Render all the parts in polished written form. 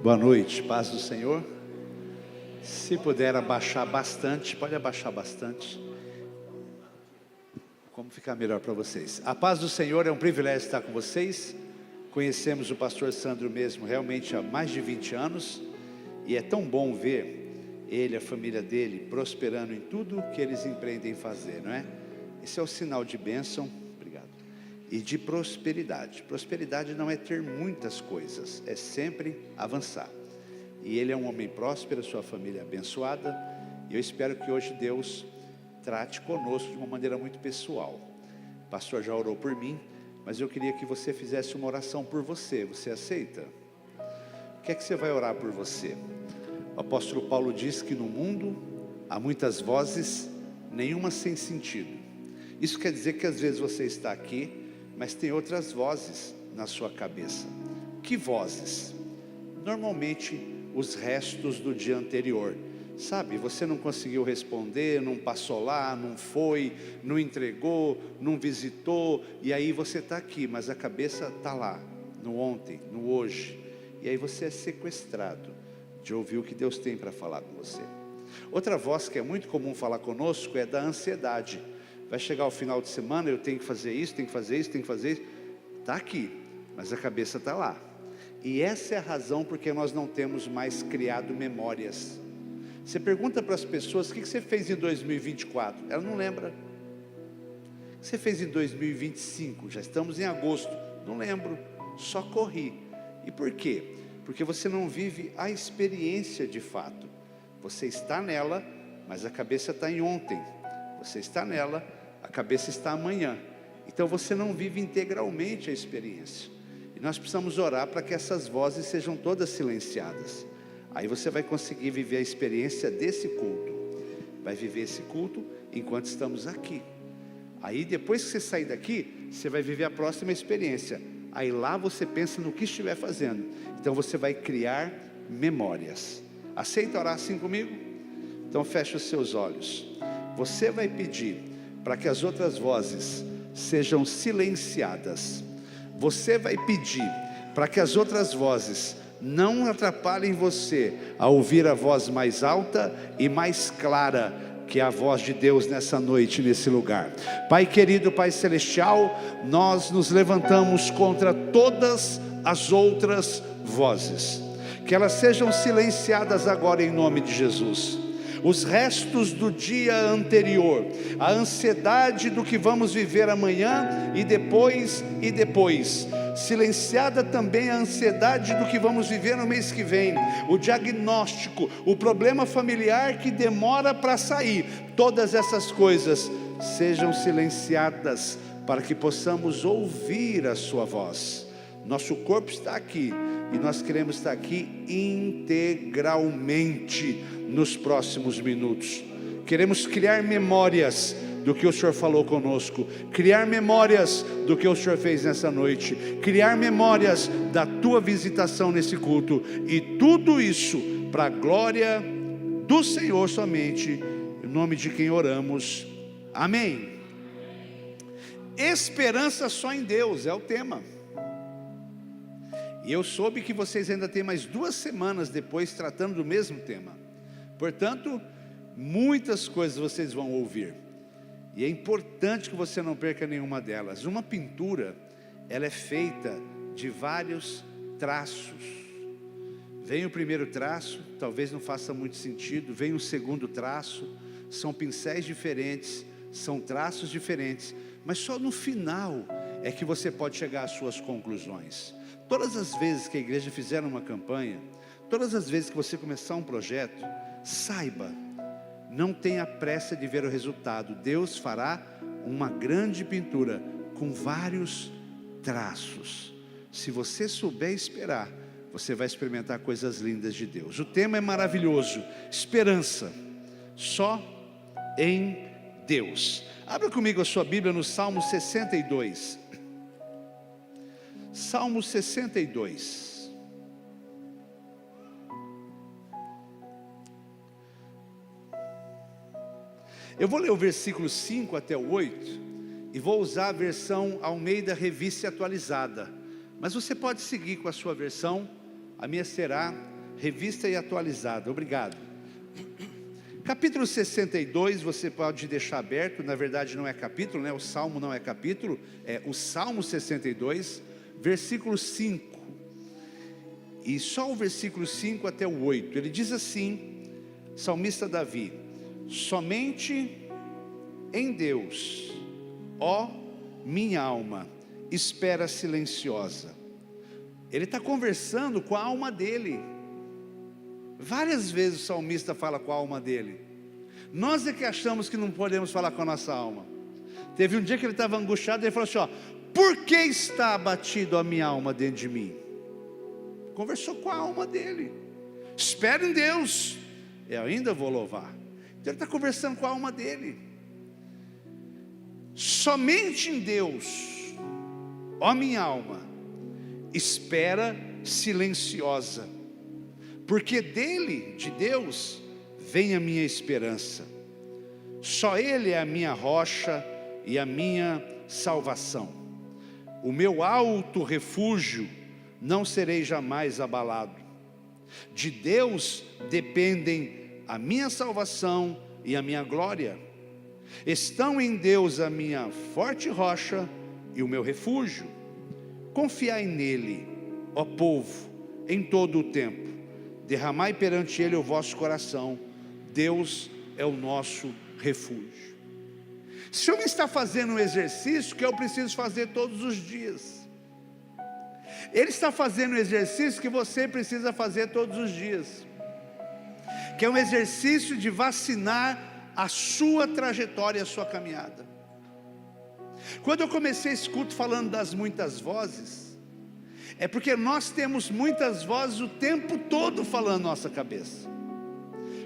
Boa noite, paz do Senhor. Se puder abaixar bastante, pode abaixar bastante. Como ficar melhor para vocês. A paz do Senhor, é um privilégio estar com vocês. Conhecemos o pastor Sandro mesmo realmente há mais de 20 anos. E é tão bom ver ele, a família dele, prosperando em tudo que eles empreendem fazer, não é? Esse é o sinal de bênção, obrigado, e de prosperidade. Prosperidade não é ter muitas coisas, é sempre avançar. E ele é um homem próspero, sua família é abençoada. E eu espero que hoje Deus trate conosco de uma maneira muito pessoal. O pastor já orou por mim, mas eu queria que você fizesse uma oração por você. Você aceita? O que é que você vai orar por você? O apóstolo Paulo diz que no mundo há muitas vozes, nenhuma sem sentido. Isso quer dizer que às vezes você está aqui, mas tem outras vozes na sua cabeça. Que vozes? Normalmente os restos do dia anterior. Sabe, você não conseguiu responder, não passou lá, não foi, não entregou, não visitou, e aí você está aqui, mas a cabeça está lá, no ontem, no hoje. E aí você é sequestrado de ouvir o que Deus tem para falar com você. Outra voz que é muito comum falar conosco é da ansiedade. Vai chegar o final de semana, eu tenho que fazer isso, tenho que fazer isso, tenho que fazer isso. Está aqui, mas a cabeça está lá. E essa é a razão porque nós não temos mais criado memórias. Você pergunta para as pessoas: o que você fez em 2024? Ela não lembra. O que você fez em 2025? Já estamos em agosto. Não lembro, só corri. E por quê? Porque você não vive a experiência de fato. Você está nela, mas a cabeça está em ontem. Você está nela, a cabeça está amanhã. Então você não vive integralmente a experiência. E nós precisamos orar para que essas vozes sejam todas silenciadas. Aí você vai conseguir viver a experiência desse culto. Vai viver esse culto enquanto estamos aqui. Aí depois que você sair daqui, você vai viver a próxima experiência. Aí lá você pensa no que estiver fazendo. Então você vai criar memórias. Aceita orar assim comigo? Então fecha os seus olhos. Você vai pedir para que as outras vozes sejam silenciadas. Você vai pedir para que as outras vozes não atrapalhem você a ouvir a voz mais alta e mais clara, que é a voz de Deus nessa noite, nesse lugar. Pai querido, Pai celestial, nós nos levantamos contra todas as outras vozes, que elas sejam silenciadas agora em nome de Jesus. Os restos do dia anterior, a ansiedade do que vamos viver amanhã e depois, silenciada também a ansiedade do que vamos viver no mês que vem, o diagnóstico, o problema familiar que demora para sair, todas essas coisas sejam silenciadas para que possamos ouvir a sua voz. Nosso corpo está aqui e nós queremos estar aqui integralmente nos próximos minutos. Queremos criar memórias do que o Senhor falou conosco, criar memórias do que o Senhor fez nessa noite, criar memórias da tua visitação nesse culto, e tudo isso para a glória do Senhor somente, em nome de quem oramos, amém. Esperança só em Deus é o tema. E eu soube que vocês ainda têm mais 2 semanas depois tratando do mesmo tema. Portanto, muitas coisas vocês vão ouvir. E é importante que você não perca nenhuma delas. Uma pintura, ela é feita de vários traços. Vem o primeiro traço, talvez não faça muito sentido. Vem o segundo traço, são pincéis diferentes, são traços diferentes. Mas só no final é que você pode chegar às suas conclusões. Todas as vezes que a igreja fizer uma campanha, todas as vezes que você começar um projeto, saiba, não tenha pressa de ver o resultado. Deus fará uma grande pintura com vários traços. Se você souber esperar, você vai experimentar coisas lindas de Deus. O tema é maravilhoso: esperança só em Deus. Abra comigo a sua Bíblia no Salmo 62. Salmo 62. Eu vou ler o versículo 5 até o 8 e vou usar a versão Almeida Revista Atualizada, mas você pode seguir com a sua versão A minha será revista e atualizada. Obrigado. Capítulo 62, você pode deixar aberto. Na verdade não é capítulo, né? O Salmo não é capítulo, é o Salmo 62, versículo 5. E só o versículo 5 até o 8. Ele diz assim, salmista Davi: somente em Deus, ó minha alma, espera silenciosa. Ele está conversando com a alma dele. Várias vezes o salmista fala com a alma dele. Nós é que achamos que não podemos falar com a nossa alma. Teve um dia que ele estava angustiado e ele falou assim, ó: por que está abatido a minha alma dentro de mim? Conversou com a alma dele. Espera em Deus, eu ainda vou louvar. Então ele está conversando com a alma dele. Somente em Deus, ó minha alma, espera silenciosa, porque dele, de Deus, vem a minha esperança. Só Ele é a minha rocha e a minha salvação. O meu alto refúgio, não serei jamais abalado. De Deus dependem a minha salvação e a minha glória. Estão em Deus a minha forte rocha e o meu refúgio. Confiai nele, ó povo, em todo o tempo. Derramai perante ele o vosso coração. Deus é o nosso refúgio. Se eu está fazendo um exercício que eu preciso fazer todos os dias, Ele está fazendo um exercício que você precisa fazer todos os dias, que é um exercício de vacinar a sua trajetória, a sua caminhada. Quando eu comecei esse culto falando das muitas vozes, é porque nós temos muitas vozes o tempo todo falando na nossa cabeça.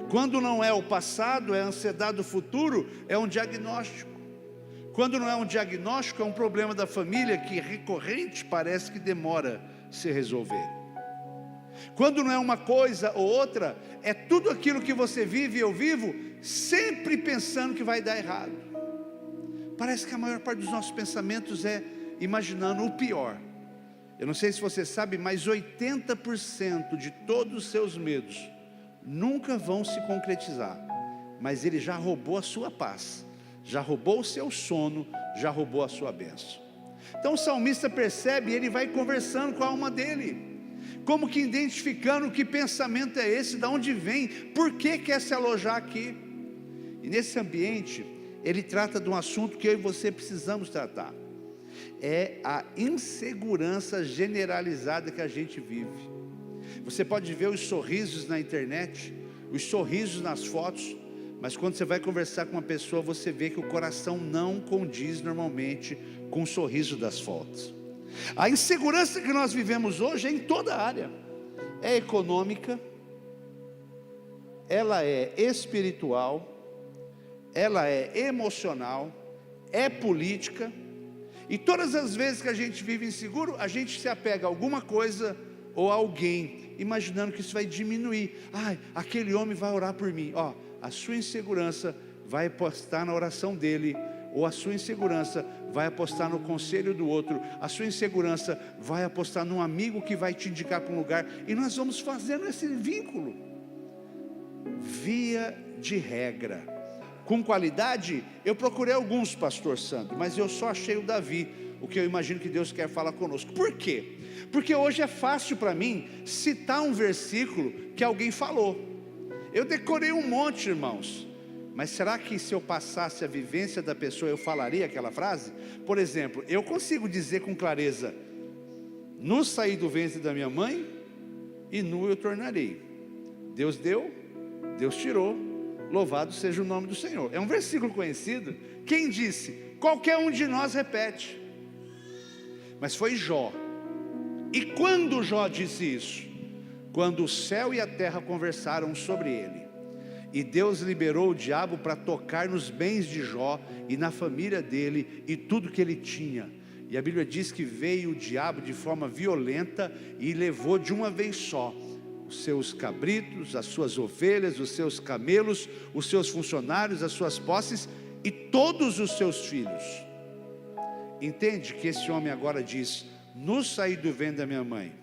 Quando não é o passado, é a ansiedade do futuro, é um diagnóstico. Quando não é um diagnóstico, é um problema da família que recorrente, parece que demora a se resolver. Quando não é uma coisa ou outra, é tudo aquilo que você vive e eu vivo, sempre pensando que vai dar errado. Parece que a maior parte dos nossos pensamentos é imaginando o pior. Eu não sei se você sabe, mas 80% de todos os seus medos nunca vão se concretizar. Mas ele já roubou a sua paz, já roubou o seu sono, já roubou a sua bênção. Então o salmista percebe e ele vai conversando com a alma dele, como que identificando que pensamento é esse, de onde vem, por que quer se alojar aqui. E nesse ambiente, ele trata de um assunto que eu e você precisamos tratar. É a insegurança generalizada que a gente vive. Você pode ver os sorrisos na internet, os sorrisos nas fotos, mas quando você vai conversar com uma pessoa, você vê que o coração não condiz normalmente com o sorriso das fotos. A insegurança que nós vivemos hoje é em toda a área. É econômica, ela é espiritual, ela é emocional, é política. E todas as vezes que a gente vive inseguro, a gente se apega a alguma coisa ou a alguém, imaginando que isso vai diminuir. Ai, aquele homem vai orar por mim. Ó, a sua insegurança vai apostar na oração dele, ou a sua insegurança vai apostar no conselho do outro, a sua insegurança vai apostar num amigo que vai te indicar para um lugar, e nós vamos fazendo esse vínculo, via de regra. Com qualidade, eu procurei alguns, pastor Sandro, mas eu só achei o Davi, o que eu imagino que Deus quer falar conosco. Por quê? Porque hoje é fácil para mim citar um versículo que alguém falou. Eu decorei um monte, irmãos, mas será que se eu passasse a vivência da pessoa, eu falaria aquela frase? Por exemplo, eu consigo dizer com clareza: nu saí do ventre da minha mãe, e nu eu tornarei. Deus deu, Deus tirou, louvado seja o nome do Senhor. É um versículo conhecido. Quem disse? Qualquer um de nós repete. Mas foi Jó. E quando Jó disse isso? Quando o céu e a terra conversaram sobre ele, e Deus liberou o diabo para tocar nos bens de Jó e na família dele e tudo que ele tinha. E a Bíblia diz que veio o diabo de forma violenta e levou de uma vez só os seus cabritos, as suas ovelhas, os seus camelos, os seus funcionários, as suas posses e todos os seus filhos. Entende que esse homem agora diz: no saí do ventre da minha mãe,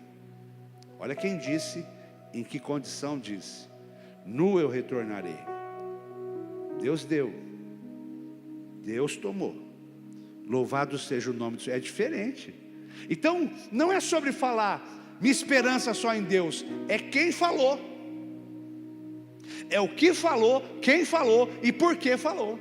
Olha quem disse, em que condição disse: nu eu retornarei. Deus deu, Deus tomou. Louvado seja o nome do Senhor. É diferente. Então não é sobre falar minha esperança só em Deus, é quem falou, é o que falou, quem falou e por que falou.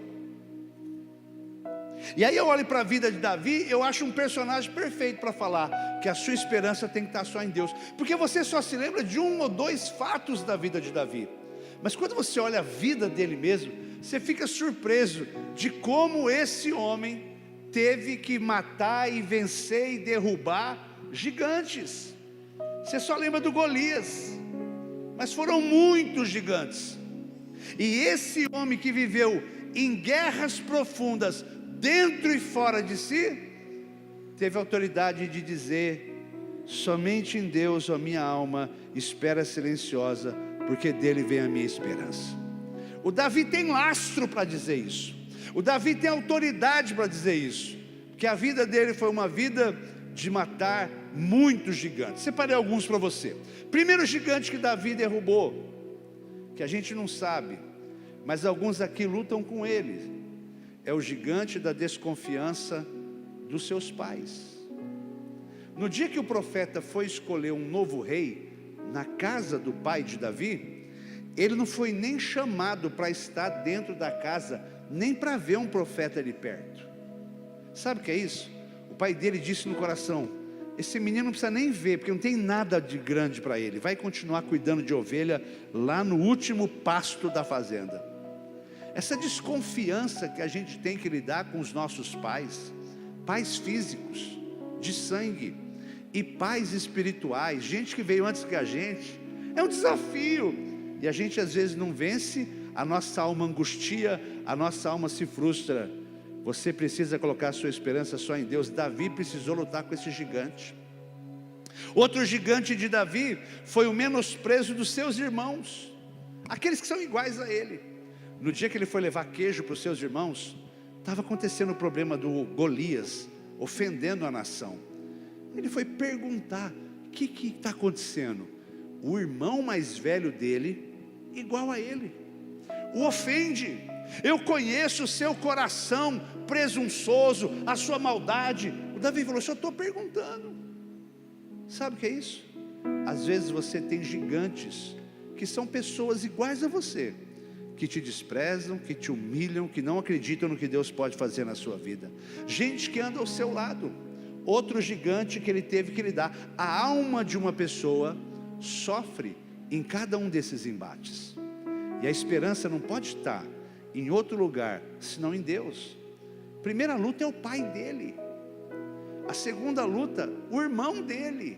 E aí eu olho para a vida de Davi, eu acho um personagem perfeito para falar que a sua esperança tem que estar só em Deus, porque você só se lembra de um ou dois fatos da vida de Davi, mas quando você olha a vida dele mesmo, você fica surpreso de como esse homem teve que matar e vencer e derrubar gigantes. Você só lembra do Golias, mas foram muitos gigantes. E esse homem que viveu em guerras profundas, dentro e fora de si, teve autoridade de dizer: somente em Deus, ó minha alma, espera silenciosa, porque dele vem a minha esperança. O Davi tem lastro para dizer isso, o Davi tem autoridade para dizer isso, porque a vida dele foi uma vida de matar muitos gigantes. Separei alguns para você. Primeiro gigante que Davi derrubou, que a gente não sabe, mas alguns aqui lutam com ele, é o gigante da desconfiança dos seus pais. No dia que o profeta foi escolher um novo rei na casa do pai de Davi, ele não foi nem chamado para estar dentro da casa, nem para ver um profeta ali perto. Sabe o que é isso? O pai dele disse no coração: esse menino não precisa nem ver, porque não tem nada de grande para ele, vai continuar cuidando de ovelha lá no último pasto da fazenda. Essa desconfiança que a gente tem que lidar com os nossos pais, pais físicos, de sangue, e pais espirituais, gente que veio antes que a gente, é um desafio, e a gente às vezes não vence, a nossa alma angustia, a nossa alma se frustra. Você precisa colocar a sua esperança só em Deus. Davi precisou lutar com esse gigante. Outro gigante de Davi foi o menosprezo dos seus irmãos, aqueles que são iguais a ele. No dia que ele foi levar queijo para os seus irmãos, estava acontecendo o problema do Golias, ofendendo a nação. Ele foi perguntar: o que está acontecendo? O irmão mais velho dele, igual a ele, o ofende. Eu conheço o seu coração presunçoso, a sua maldade. O Davi falou: só estou perguntando. Sabe o que é isso? Às vezes você tem gigantes que são pessoas iguais a você, que te desprezam, que te humilham, que não acreditam no que Deus pode fazer na sua vida. Gente que anda ao seu lado. Outro gigante que ele teve que lidar. A alma de uma pessoa sofre em cada um desses embates, e a esperança não pode estar em outro lugar senão em Deus. A primeira luta é o pai dele, a segunda luta, o irmão dele.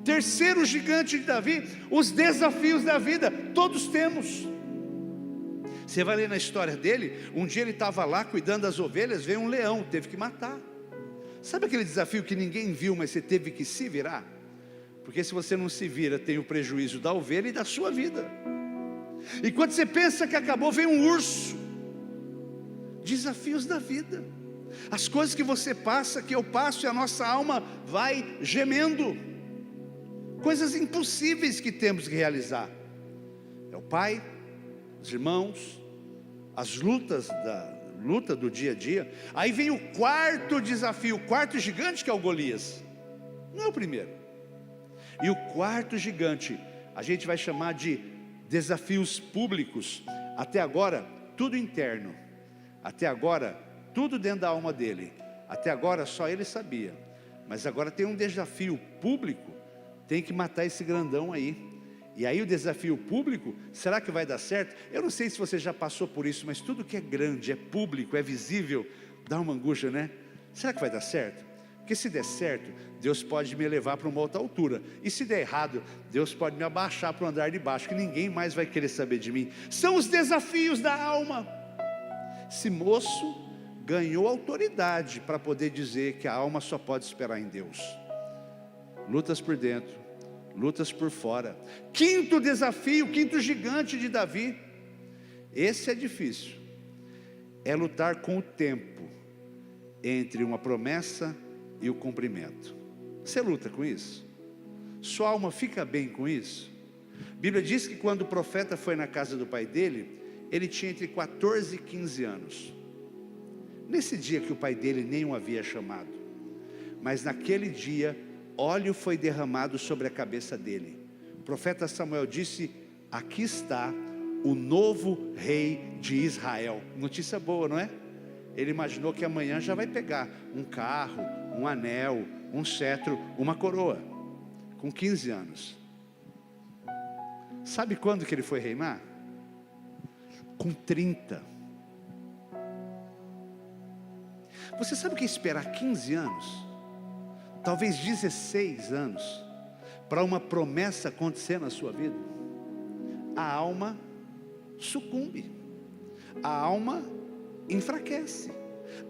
Terceiro gigante de Davi, os desafios da vida. Todos temos. Você vai ler na história dele, um dia ele estava lá cuidando das ovelhas, veio um leão, teve que matar. Sabe aquele desafio que ninguém viu, mas você teve que se virar? Porque se você não se vira, tem o prejuízo da ovelha e da sua vida. E quando você pensa que acabou, vem um urso. Desafios da vida, as coisas que você passa, que eu passo, e a nossa alma vai gemendo. Coisas impossíveis que temos que realizar. É o pai, os irmãos, as lutas do dia a dia. Aí vem o quarto desafio, o quarto gigante, que é o Golias. Não é o primeiro. E o quarto gigante a gente vai chamar de desafios públicos. Até agora tudo interno, até agora tudo dentro da alma dele, até agora só ele sabia. Mas agora tem um desafio público, tem que matar esse grandão aí. E aí o desafio público, será que vai dar certo? Eu não sei se você já passou por isso, mas tudo que é grande, é público, é visível, dá uma angústia, né? Será que vai dar certo? Porque se der certo, Deus pode me levar para uma outra altura. E se der errado, Deus pode me abaixar para o andar de baixo, que ninguém mais vai querer saber de mim. São os desafios da alma. Esse moço ganhou autoridade para poder dizer que a alma só pode esperar em Deus. Lutas por dentro, lutas por fora. Quinto desafio, quinto gigante de Davi. Esse é difícil. É lutar com o tempo entre uma promessa e o cumprimento. Você luta com isso? Sua alma fica bem com isso? A Bíblia diz que quando o profeta foi na casa do pai dele, ele tinha entre 14 e 15 anos. Nesse dia que o pai dele nem o havia chamado, mas naquele dia, óleo foi derramado sobre a cabeça dele. O profeta Samuel disse: aqui está o novo rei de Israel. Notícia boa, não é? Ele imaginou que amanhã já vai pegar um carro, um anel, um cetro, uma coroa, com 15 anos. Sabe quando que ele foi reinar? Com 30. Você sabe o que é esperar 15 anos? Talvez 16 anos, para uma promessa acontecer na sua vida? A alma sucumbe, a alma enfraquece,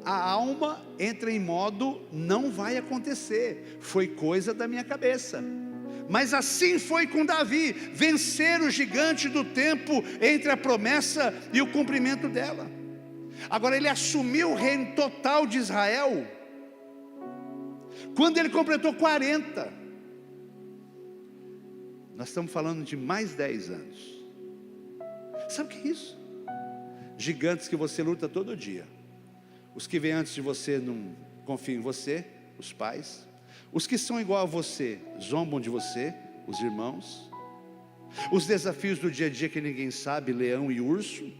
a alma entra em modo não vai acontecer, foi coisa da minha cabeça. Mas assim foi com Davi, vencer o gigante do tempo entre a promessa e o cumprimento dela. Agora ele assumiu o reino total de Israel quando ele completou 40. Nós estamos falando de mais 10 anos. Sabe o que é isso? Gigantes que você luta todo dia. Os que vêm antes de você não confiam em você, os pais. Os que são igual a você, zombam de você, os irmãos. Os desafios do dia a dia que ninguém sabe, leão e urso.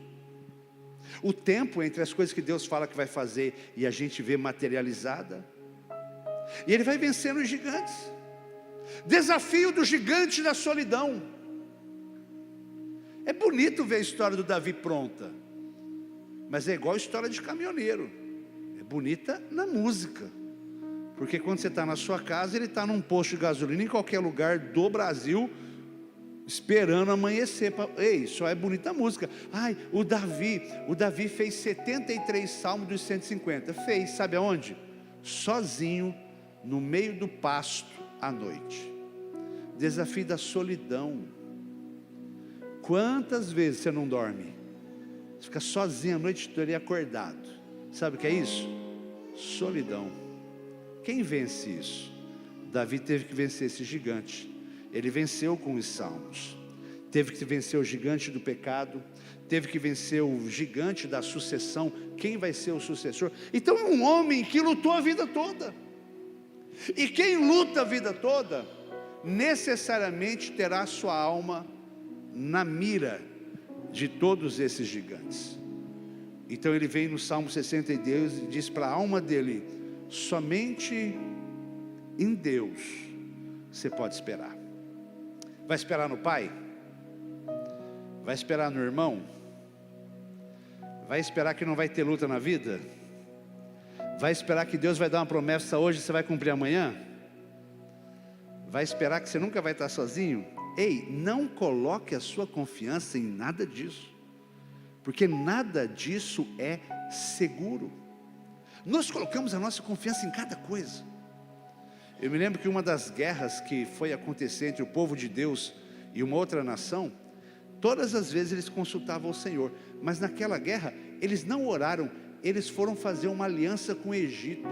O tempo entre as coisas que Deus fala que vai fazer e a gente vê materializada. E ele vai vencendo os gigantes. Desafio do gigante da solidão. É bonito ver a história do Davi pronta, mas é igual a história de caminhoneiro. É bonita na música, porque quando você está na sua casa, ele está num posto de gasolina em qualquer lugar do Brasil, esperando amanhecer. Ei, só é bonita a música. Ai, o Davi fez 73 salmos dos 150. Fez, sabe aonde? Sozinho, no meio do pasto, à noite. Desafio da solidão. Quantas vezes você não dorme? Você fica sozinho a noite toda acordado. Sabe o que é isso? Solidão. Quem vence isso? Davi teve que vencer esse gigante. Ele venceu com os salmos. Teve que vencer o gigante do pecado. Teve que vencer o gigante da sucessão. Quem vai ser o sucessor? Então é um homem que lutou a vida toda. E quem luta a vida toda, necessariamente terá sua alma na mira de todos esses gigantes. Então ele vem no Salmo 62 e diz para a alma dele: somente em Deus você pode esperar. Vai esperar no pai? Vai esperar no irmão? Vai esperar que não vai ter luta na vida? Vai esperar que Deus vai dar uma promessa hoje e você vai cumprir amanhã? Vai esperar que você nunca vai estar sozinho? Ei, não coloque a sua confiança em nada disso, porque nada disso é seguro. Nós colocamos a nossa confiança em cada coisa. Eu me lembro que uma das guerras que foi acontecer entre o povo de Deus e uma outra nação, todas as vezes eles consultavam o Senhor, mas naquela guerra eles não oraram, eles foram fazer uma aliança com o Egito.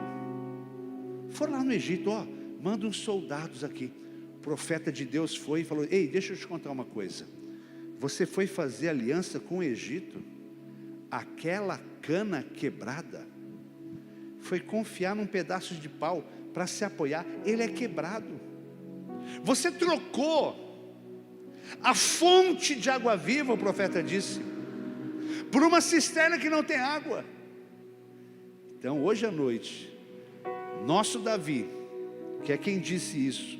Foram lá no Egito: ó, manda uns soldados aqui. O profeta de Deus foi e falou: ei, deixa eu te contar uma coisa. Você foi fazer aliança com o Egito? Aquela cana quebrada foi confiar num pedaço de pau para se apoiar, ele é quebrado. Você trocou a fonte de água viva, o profeta disse, por uma cisterna que não tem água. Então hoje à noite, nosso Davi, que é quem disse isso,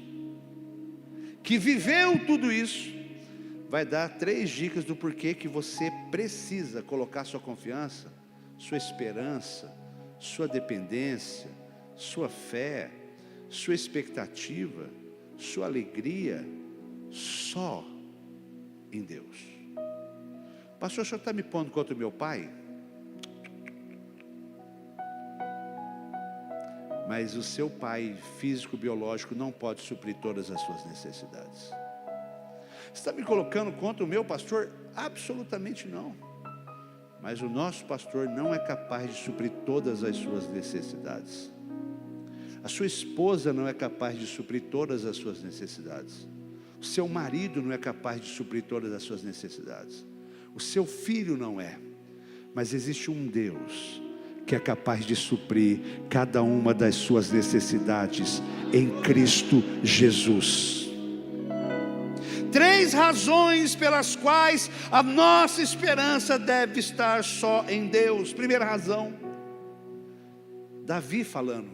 que viveu tudo isso, vai dar 3 dicas do porquê que você precisa colocar sua confiança, sua esperança, sua dependência, sua fé, sua expectativa, sua alegria, só em Deus. Pastor, o senhor está me pondo contra o meu pai? Mas o seu pai físico, biológico, não pode suprir todas as suas necessidades. Você está me colocando contra o meu pastor? Absolutamente não. Mas o nosso pastor não é capaz de suprir todas as suas necessidades. A sua esposa não é capaz de suprir todas as suas necessidades. O seu marido não é capaz de suprir todas as suas necessidades. O seu filho não é. Mas existe um Deus que é capaz de suprir cada uma das suas necessidades em Cristo Jesus. 3 razões pelas quais a nossa esperança deve estar só em Deus. Primeira razão, Davi falando,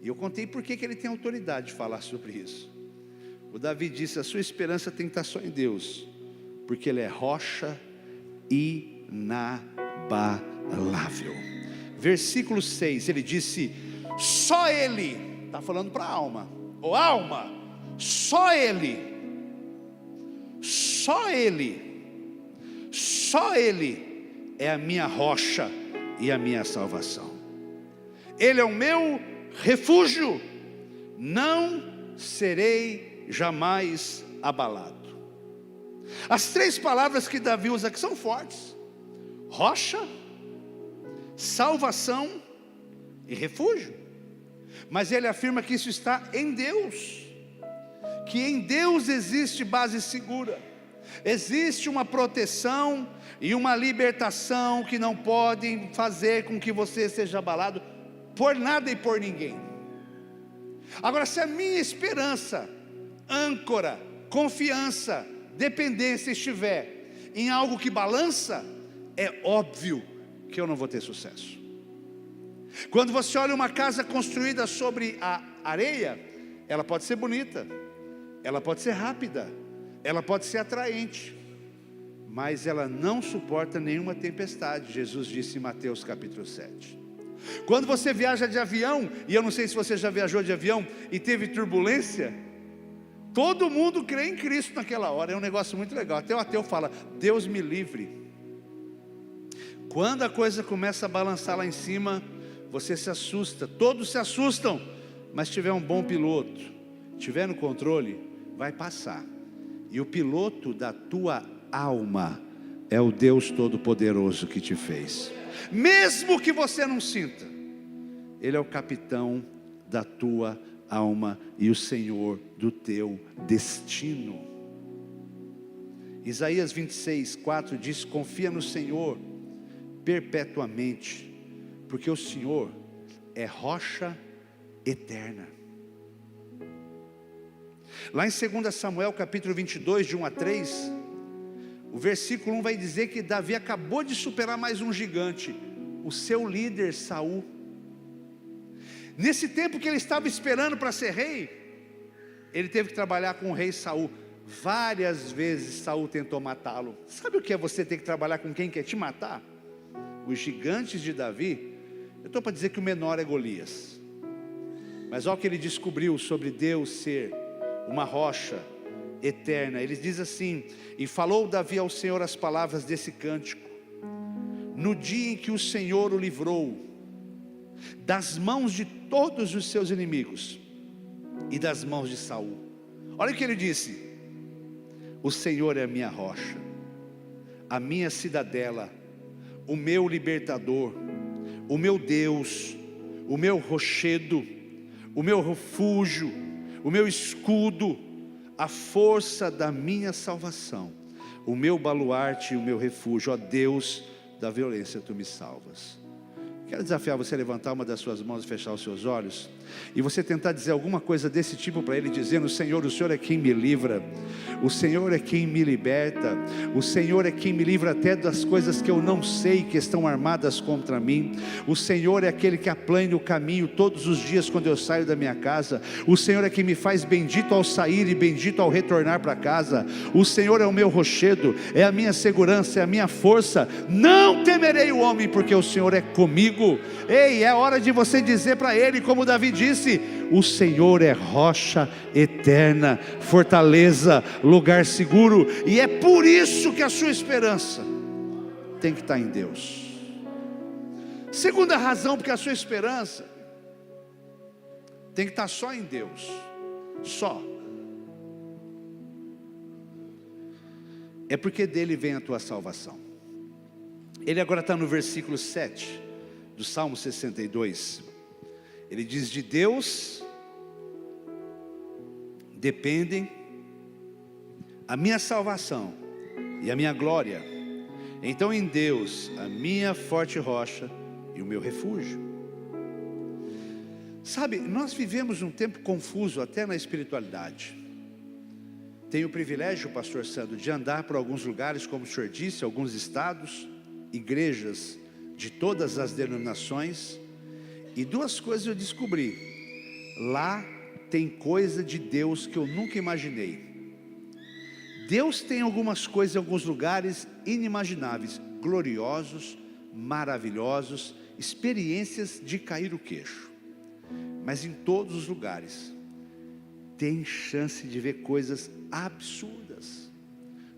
e eu contei por que ele tem autoridade de falar sobre isso. O Davi disse: a sua esperança tem que estar só em Deus, porque Ele é rocha inabalável. Versículo 6, ele disse: só Ele, está falando para a alma, ô alma, só Ele é a minha rocha e a minha salvação. Ele é o meu refúgio, não serei jamais abalado. As 3 palavras que Davi usa aqui são fortes: rocha, salvação e refúgio. Mas ele afirma que isso está em Deus, que em Deus existe base segura, existe uma proteção e uma libertação que não podem fazer com que você seja abalado por nada e por ninguém. Agora, se a minha esperança, âncora, confiança, dependência estiver em algo que balança, é óbvio que eu não vou ter sucesso. Quando você olha uma casa construída sobre a areia, ela pode ser bonita, ela pode ser rápida, ela pode ser atraente, mas ela não suporta nenhuma tempestade. Jesus disse em Mateus capítulo 7. Quando você viaja de avião, e eu não sei se você já viajou de avião e teve turbulência, todo mundo crê em Cristo naquela hora, é um negócio muito legal. Até o ateu fala: Deus me livre. Quando a coisa começa a balançar lá em cima, você se assusta, todos se assustam, mas se tiver um bom piloto, tiver no controle, vai passar. E o piloto da tua alma é o Deus Todo-Poderoso que te fez. Mesmo que você não sinta, Ele é o capitão da tua alma e o Senhor do teu destino. Isaías 26:4 diz: confia no Senhor perpetuamente, porque o Senhor é rocha eterna. Lá em 2 Samuel capítulo 22, de 1 a 3, o versículo 1 vai dizer que Davi acabou de superar mais um gigante, o seu líder Saul. Nesse tempo que ele estava esperando para ser rei, ele teve que trabalhar com o rei Saul. Várias vezes Saul tentou matá-lo. Sabe o que é você ter que trabalhar com quem quer te matar? Os gigantes de Davi, eu estou para dizer que o menor é Golias, mas olha o que ele descobriu sobre Deus ser uma rocha eterna. Ele diz assim: e falou Davi ao Senhor as palavras desse cântico, no dia em que o Senhor o livrou das mãos de todos os seus inimigos e das mãos de Saul. Olha o que ele disse: o Senhor é a minha rocha, a minha cidadela, o meu libertador, o meu Deus, o meu rochedo, o meu refúgio, o meu escudo, a força da minha salvação, o meu baluarte e o meu refúgio. Ó Deus, da violência tu me salvas. Quero desafiar você a levantar uma das suas mãos e fechar os seus olhos, e você tentar dizer alguma coisa desse tipo para Ele, dizendo: Senhor, o Senhor é quem me livra, o Senhor é quem me liberta, o Senhor é quem me livra até das coisas que eu não sei, que estão armadas contra mim. O Senhor é aquele que aplana o caminho todos os dias quando eu saio da minha casa. O Senhor é quem me faz bendito ao sair e bendito ao retornar para casa. O Senhor é o meu rochedo, é a minha segurança, é a minha força. Não temerei o homem, porque o Senhor é comigo. Ei, é hora de você dizer para Ele, como Davi disse: o Senhor é rocha eterna, fortaleza, lugar seguro. E é por isso que a sua esperança tem que estar em Deus. Segunda razão, porque a sua esperança tem que estar só em Deus. Só. É porque dele vem a tua salvação. Ele agora está no versículo 7 do Salmo 62. Ele diz: de Deus dependem a minha salvação e a minha glória. Então em Deus, a minha forte rocha e o meu refúgio. Sabe, nós vivemos um tempo confuso até na espiritualidade. Tenho o privilégio, pastor Sandro, de andar por alguns lugares, como o senhor disse, alguns estados, igrejas de todas as denominações, e duas coisas eu descobri: lá tem coisa de Deus que eu nunca imaginei. Deus tem algumas coisas em alguns lugares inimagináveis, gloriosos, maravilhosos, experiências de cair o queixo. Mas em todos os lugares tem chance de ver coisas absurdas,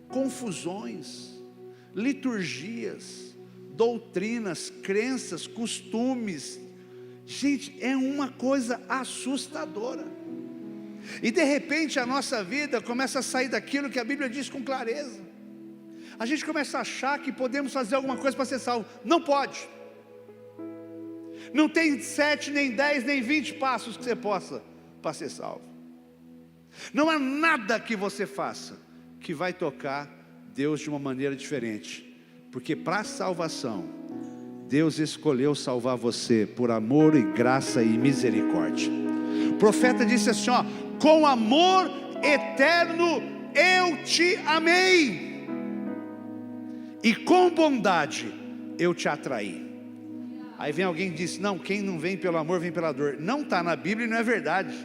confusões, liturgias, doutrinas, crenças, costumes. Gente, é uma coisa assustadora. E de repente a nossa vida começa a sair daquilo que a Bíblia diz com clareza. A gente começa a achar que podemos fazer alguma coisa para ser salvo. Não pode. Não tem 7, nem 10, nem 20 passos que você possa para ser salvo. Não há nada que você faça que vai tocar Deus de uma maneira diferente. Porque para a salvação, Deus escolheu salvar você por amor e graça e misericórdia. O profeta disse assim, ó: com amor eterno eu te amei, e com bondade eu te atraí. Aí vem alguém e diz: não, quem não vem pelo amor vem pela dor. Não está na Bíblia e não é verdade.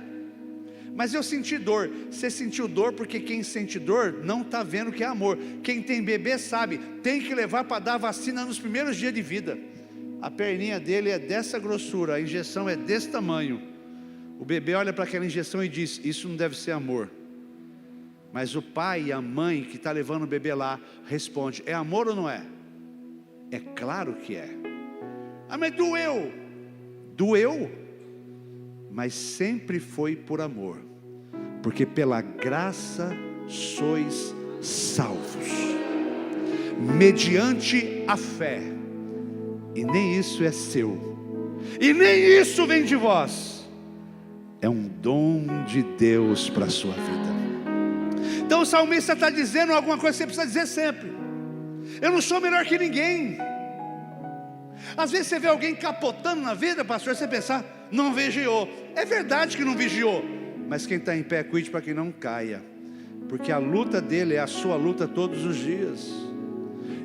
Mas eu senti dor. Você sentiu dor porque quem sente dor não está vendo o que é amor. Quem tem bebê sabe, tem que levar para dar vacina nos primeiros dias de vida. A perninha dele é dessa grossura, a injeção é desse tamanho. O bebê olha para aquela injeção e diz: isso não deve ser amor. Mas o pai e a mãe que está levando o bebê lá responde: é amor ou não é? É claro que é. Ah, mas doeu. Doeu, mas sempre foi por amor, porque pela graça sois salvos, mediante a fé, e nem isso é seu, e nem isso vem de vós, é um dom de Deus para a sua vida. Então o salmista está dizendo alguma coisa que você precisa dizer sempre: eu não sou melhor que ninguém. Às vezes você vê alguém capotando na vida, pastor, você pensar: não vigiou. É verdade que não vigiou, mas quem está em pé, cuide para que não caia, porque a luta dele é a sua luta todos os dias.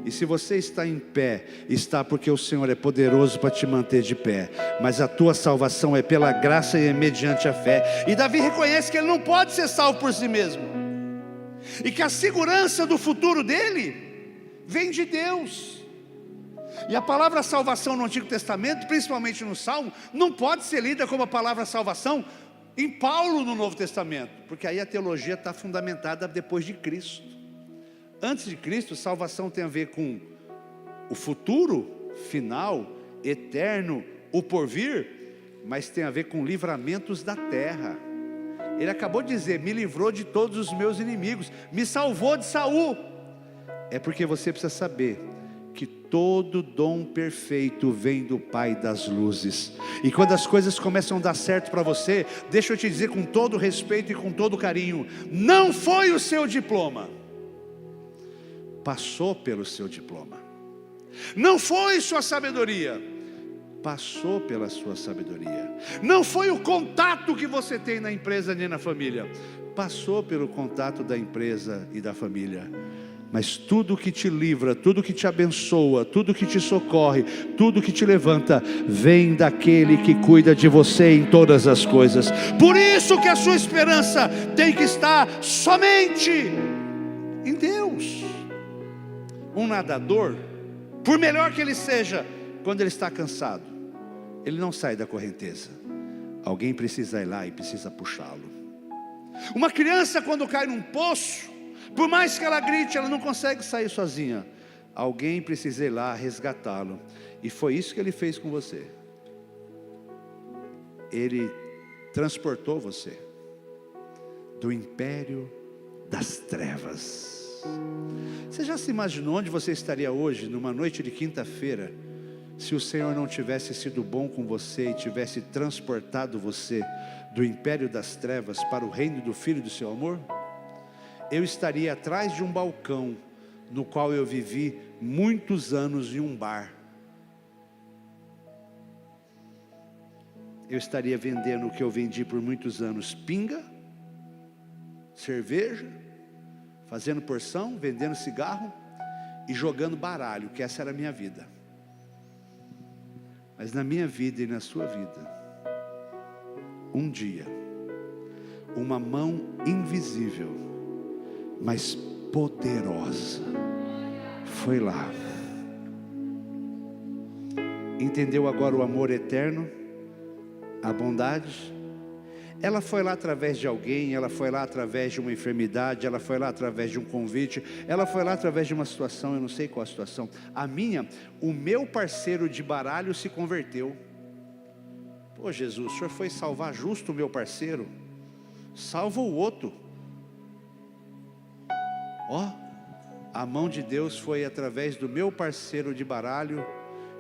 E se você está em pé, está porque o Senhor é poderoso para te manter de pé, mas a tua salvação é pela graça e é mediante a fé. E Davi reconhece que ele não pode ser salvo por si mesmo, e que a segurança do futuro dele vem de Deus. E a palavra salvação no Antigo Testamento, principalmente no Salmo, não pode ser lida como a palavra salvação em Paulo no Novo Testamento, porque aí a teologia está fundamentada depois de Cristo. Antes de Cristo, salvação tem a ver com o futuro, final, eterno, o porvir, mas tem a ver com livramentos da terra. Ele acabou de dizer: me livrou de todos os meus inimigos, me salvou de Saul. É porque você precisa saber que todo dom perfeito vem do Pai das luzes. E quando as coisas começam a dar certo para você, deixa eu te dizer com todo respeito e com todo carinho: não foi o seu diploma, passou pelo seu diploma. Não foi sua sabedoria, passou pela sua sabedoria. Não foi o contato que você tem na empresa nem na família, passou pelo contato da empresa e da família. Mas tudo que te livra, tudo que te abençoa, tudo que te socorre, tudo que te levanta, vem daquele que cuida de você em todas as coisas. Por isso que a sua esperança tem que estar somente em Deus. Um nadador, por melhor que ele seja, quando ele está cansado, ele não sai da correnteza. Alguém precisa ir lá e precisa puxá-lo. Uma criança, quando cai num poço, por mais que ela grite, ela não consegue sair sozinha. Alguém precisa ir lá resgatá-lo. E foi isso que ele fez com você. Ele transportou você do império das trevas. Você já se imaginou onde você estaria hoje, numa noite de quinta-feira, se o Senhor não tivesse sido bom com você e tivesse transportado você do império das trevas para o reino do Filho do seu amor? Eu estaria atrás de um balcão no qual eu vivi muitos anos em um bar. Eu estaria vendendo o que eu vendi por muitos anos: pinga, cerveja, fazendo porção, vendendo cigarro e jogando baralho, que essa era a minha vida. Mas na minha vida e na sua vida, um dia, uma mão invisível, mas poderosa, foi lá. Entendeu agora o amor eterno? A bondade? Ela foi lá através de alguém, ela foi lá através de uma enfermidade, ela foi lá através de um convite, ela foi lá através de uma situação, eu não sei qual a situação. O meu parceiro de baralho se converteu. Pô, Jesus, o Senhor foi salvar justo o meu parceiro? Salva o outro. A mão de Deus foi através do meu parceiro de baralho,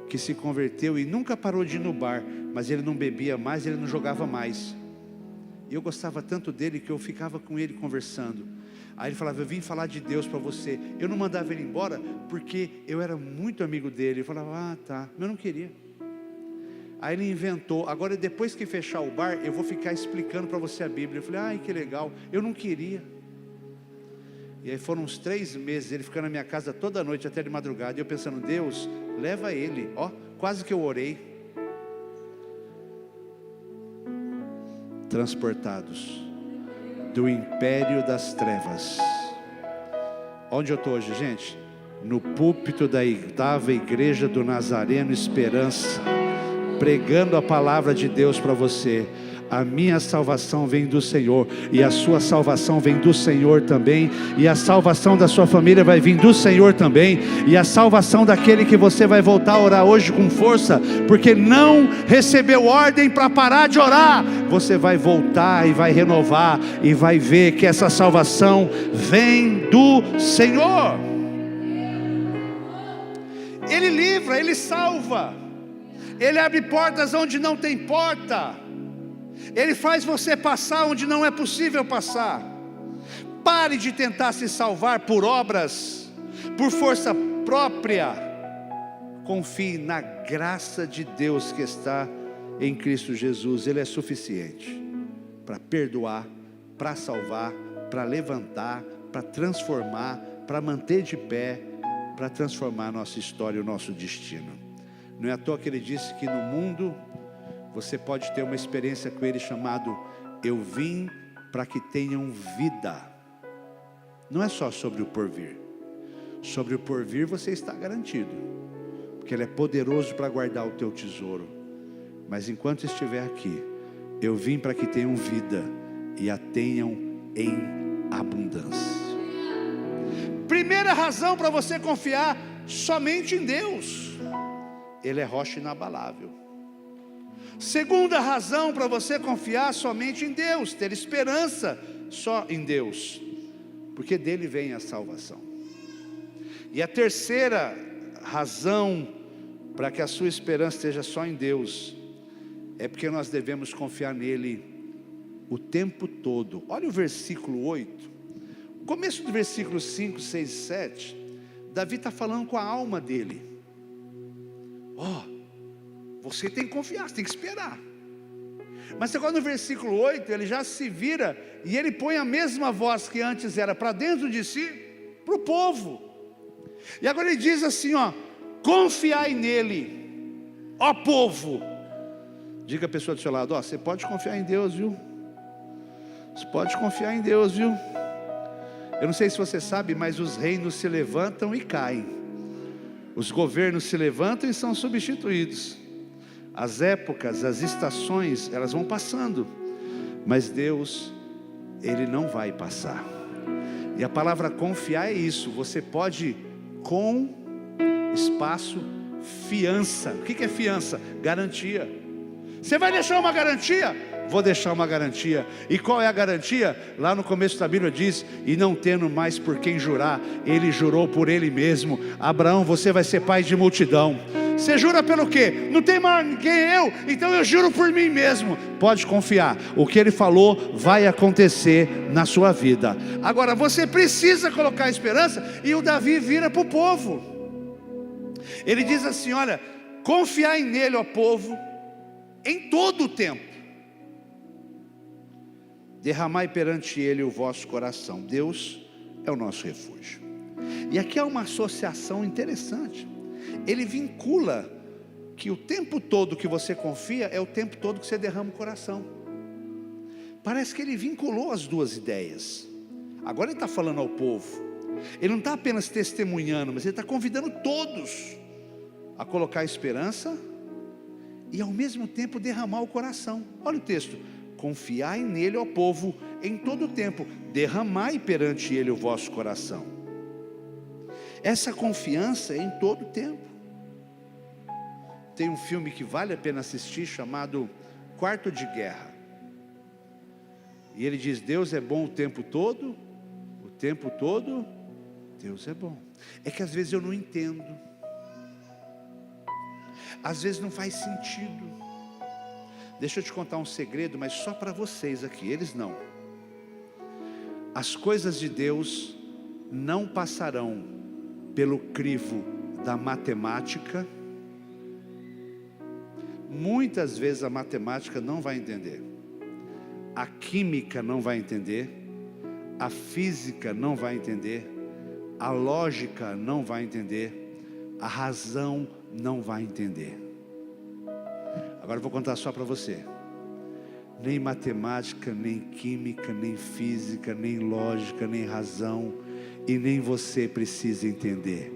que se converteu e nunca parou de ir no bar, mas ele não bebia mais, ele não jogava mais. E eu gostava tanto dele que eu ficava com ele conversando. Aí ele falava: eu vim falar de Deus para você. Eu não mandava ele embora porque eu era muito amigo dele. Eu falava: tá, mas eu não queria. Aí ele inventou: agora depois que fechar o bar, eu vou ficar explicando para você a Bíblia. Eu falei: ai, que legal. Eu não queria. E aí foram uns 3 meses, ele ficando na minha casa toda noite até de madrugada. E eu pensando: Deus, leva ele. Quase que eu orei. Transportados do império das trevas. Onde eu estou hoje, gente? No púlpito da 8ª Igreja do Nazareno Esperança, pregando a palavra de Deus para você. A minha salvação vem do Senhor, e a sua salvação vem do Senhor também, e a salvação da sua família vai vir do Senhor também, e a salvação daquele que você vai voltar a orar hoje com força, porque não recebeu ordem para parar de orar. Você vai voltar e vai renovar, e vai ver que essa salvação vem do Senhor. Ele livra, Ele salva, Ele abre portas onde não tem porta, Ele faz você passar onde não é possível passar. Pare de tentar se salvar por obras, por força própria. Confie na graça de Deus que está em Cristo Jesus. Ele é suficiente para perdoar, para salvar, para levantar, para transformar, para manter de pé, para transformar a nossa história e o nosso destino. Não é à toa que Ele disse que no mundo você pode ter uma experiência com Ele chamado: eu vim para que tenham vida. Não é só sobre o porvir. Sobre o porvir você está garantido, porque Ele é poderoso para guardar o teu tesouro. Mas enquanto estiver aqui, eu vim para que tenham vida e a tenham em abundância. Primeira razão para você confiar somente em Deus: Ele é rocha inabalável. Segunda razão para você confiar somente em Deus, ter esperança só em Deus, porque dele vem a salvação. E a terceira razão para que a sua esperança esteja só em Deus, é porque nós devemos confiar nele o tempo todo. Olha o versículo 8, o começo do versículo 5, 6 e 7, Davi está falando com a alma dele. Você tem que confiar, você tem que esperar. Mas agora no versículo 8, ele já se vira e ele põe a mesma voz que antes era para dentro de si, para o povo. E agora ele diz assim: confiai nele, ó povo. Diga a pessoa do seu lado: você pode confiar em Deus, viu? Você pode confiar em Deus, viu? Eu não sei se você sabe, mas os reinos se levantam e caem. Os governos se levantam e são substituídos. As épocas, as estações, elas vão passando, mas Deus, Ele não vai passar. E a palavra confiar é isso. Você pode, com espaço, fiança. O que é fiança? Garantia. Você vai deixar uma garantia? Vou deixar uma garantia. E qual é a garantia? Lá no começo da Bíblia diz: e não tendo mais por quem jurar, ele jurou por ele mesmo. Abraão, você vai ser pai de multidão. Você jura pelo quê? Não tem mais ninguém, eu, então eu juro por mim mesmo. Pode confiar, o que ele falou vai acontecer na sua vida. Agora você precisa colocar esperança. E o Davi vira para o povo, ele diz assim: olha, confiai nele, ó povo, em todo o tempo, derramai perante ele o vosso coração. Deus é o nosso refúgio. E aqui há uma associação interessante. Ele vincula que o tempo todo que você confia é o tempo todo que você derrama o coração. Parece que ele vinculou as duas ideias. Agora ele está falando ao povo. Ele não está apenas testemunhando, mas ele está convidando todos a colocar esperança e ao mesmo tempo derramar o coração. Olha o texto: confiai nele, ó povo, em todo o tempo, derramai perante ele o vosso coração. Essa confiança é em todo o tempo. Tem um filme que vale a pena assistir, chamado Quarto de Guerra, e ele diz: Deus é bom o tempo todo, Deus é bom. É que às vezes eu não entendo, às vezes não faz sentido. Deixa eu te contar um segredo, mas só para vocês aqui, eles não. As coisas de Deus não passarão pelo crivo da matemática. Muitas vezes a matemática não vai entender, a química não vai entender, a física não vai entender, a lógica não vai entender, a razão não vai entender. Agora eu vou contar só para você: nem matemática, nem química, nem física, nem lógica, nem razão, e nem você precisa entender.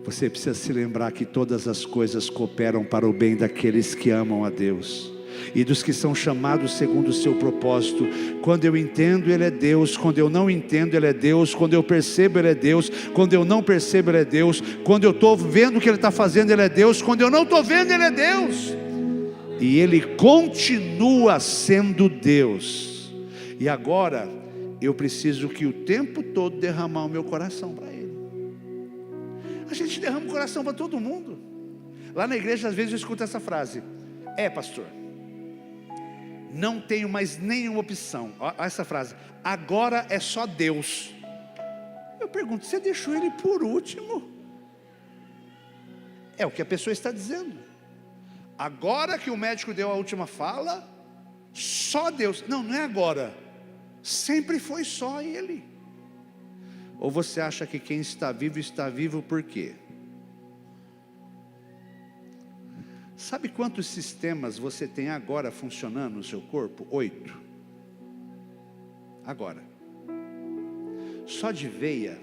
Você precisa se lembrar que todas as coisas cooperam para o bem daqueles que amam a Deus e dos que são chamados segundo o seu propósito. Quando eu entendo, Ele é Deus. Quando eu não entendo, Ele é Deus. Quando eu percebo, Ele é Deus. Quando eu não percebo, Ele é Deus. Quando eu estou vendo o que Ele está fazendo, Ele é Deus. Quando eu não estou vendo, Ele é Deus. E Ele continua sendo Deus. E agora eu preciso que o tempo todo derramar o meu coração para Ele. A gente derrama o coração para todo mundo. Lá na igreja às vezes eu escuto essa frase: pastor, não tenho mais nenhuma opção. Olha essa frase: agora é só Deus. Eu pergunto: você deixou Ele por último? É o que a pessoa está dizendo. Agora que o médico deu a última fala, só Deus. Não, não é agora, sempre foi só Ele. Ou você acha que quem está vivo por quê? Sabe quantos sistemas você tem agora funcionando no seu corpo? 8. Agora. Só de veia,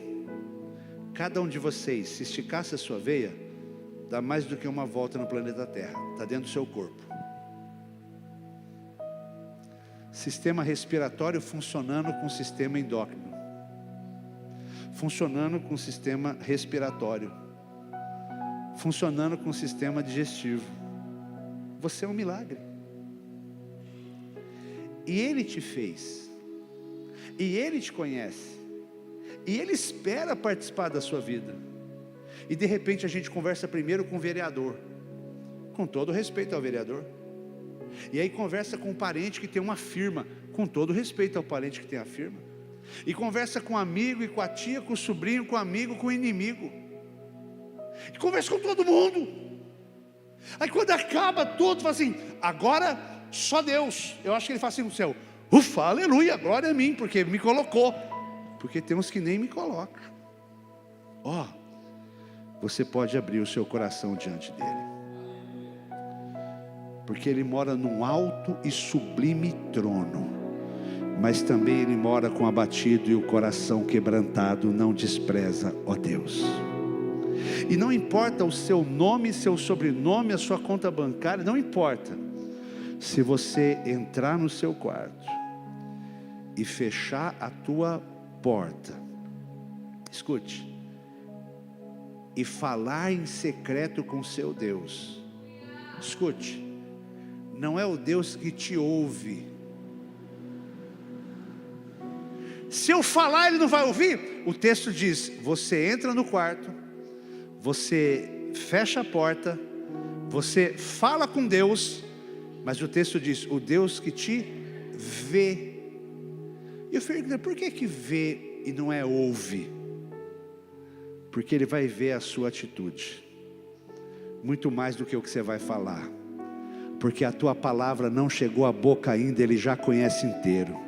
cada um de vocês, se esticasse a sua veia, dá mais do que uma volta no planeta Terra. Está dentro do seu corpo. Sistema respiratório funcionando com o sistema endócrino, funcionando com o sistema respiratório, funcionando com o sistema digestivo. Você é um milagre. E Ele te fez, e Ele te conhece, e Ele espera participar da sua vida. E de repente a gente conversa primeiro com o vereador, com todo respeito ao vereador, e aí conversa com um parente que tem uma firma, com todo respeito ao parente que tem a firma, e conversa com o amigo e com a tia, com o sobrinho, com o amigo, com o inimigo, e conversa com todo mundo. Aí quando acaba tudo, fala assim: agora só Deus. Eu acho que ele fala assim no céu: ufa, aleluia, glória a mim, porque me colocou. Porque tem uns que nem me colocam. Você pode abrir o seu coração diante dele, porque Ele mora num alto e sublime trono, mas também Ele mora com o abatido e o coração quebrantado. Não despreza, ó Deus. E não importa o seu nome, seu sobrenome, a sua conta bancária, não importa. Se você entrar no seu quarto e fechar a tua porta, escute, e falar em secreto com seu Deus, escute, não é o Deus que te ouve. Se eu falar, Ele não vai ouvir? O texto diz: você entra no quarto, você fecha a porta Você fala com Deus, mas o texto diz, o Deus que te vê. E eu pergunto, por que vê e não é ouve? Porque Ele vai ver a sua atitude, muito mais do que o que você vai falar. Porque a tua palavra não chegou à boca ainda, Ele já conhece inteiro.